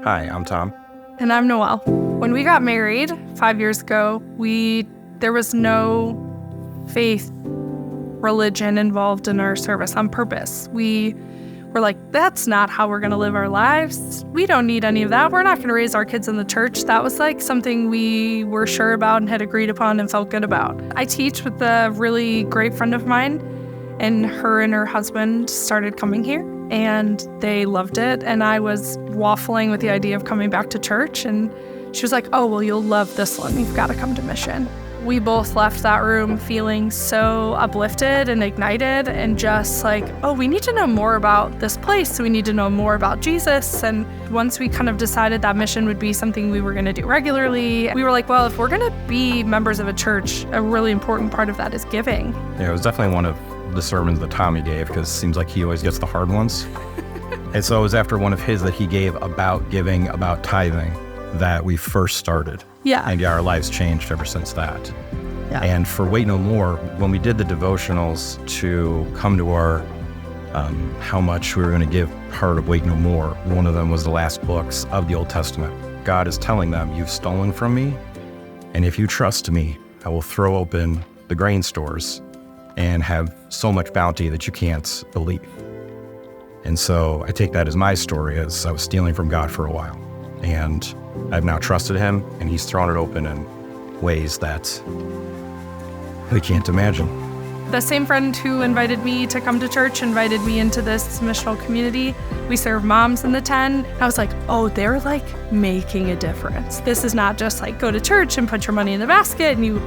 Hi, I'm Tom. And I'm Noelle. When we got married 5 years ago, there was no faith, religion involved in our service on purpose. We were like, that's not how we're going to live our lives. We don't need any of that. We're not going to raise our kids in the church. That was like something we were sure about and had agreed upon and felt good about. I teach with a really great friend of mine, and her husband started coming here. And they loved it. And I was waffling with the idea of coming back to church. And she was like, oh, well, you'll love this one. You've got to come to Mission. We both left that room feeling so uplifted and ignited and just like, oh, we need to know more about this place. We need to know more about Jesus. And once we kind of decided that Mission would be something we were going to do regularly, we were like, well, if we're going to be members of a church, a really important part of that is giving. Yeah, it was definitely one of the sermons that Tommy gave, because it seems like he always gets the hard ones. And so it was after one of his that he gave about giving, about tithing, that we first started. Yeah. And our lives changed ever since that. Yeah. And for Wait No More, when we did the devotionals to come to our how much we were going to give part of Wait No More, one of them was the last books of the Old Testament. God is telling them, you've stolen from me, and if you trust me, I will throw open the grain stores and have so much bounty that you can't believe. And so I take that as my story, as I was stealing from God for a while. And I've now trusted him, and he's thrown it open in ways that we can't imagine. The same friend who invited me to come to church invited me into this missional community. We serve moms in the 10. I was like, oh, they're like making a difference. This is not just like go to church and put your money in the basket and you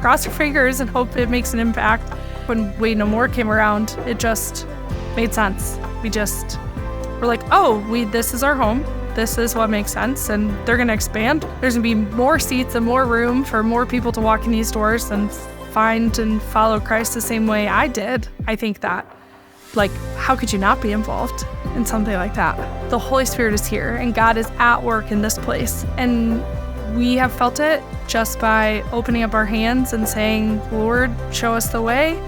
cross your fingers and hope it makes an impact. When Wait No More came around, it just made sense. We're like, oh, this is our home. This is what makes sense, and they're going to expand. There's going to be more seats and more room for more people to walk in these doors and find and follow Christ the same way I did. I think that, like, how could you not be involved in something like that? The Holy Spirit is here, and God is at work in this place, and we have felt it just by opening up our hands and saying, Lord, show us the way.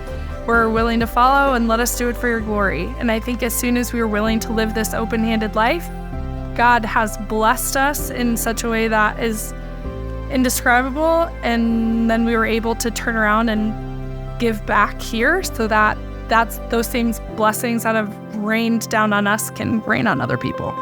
We're willing to follow, and let us do it for your glory. And I think as soon as we were willing to live this open-handed life, God has blessed us in such a way that is indescribable. And then we were able to turn around and give back here so that those same blessings that have rained down on us can rain on other people.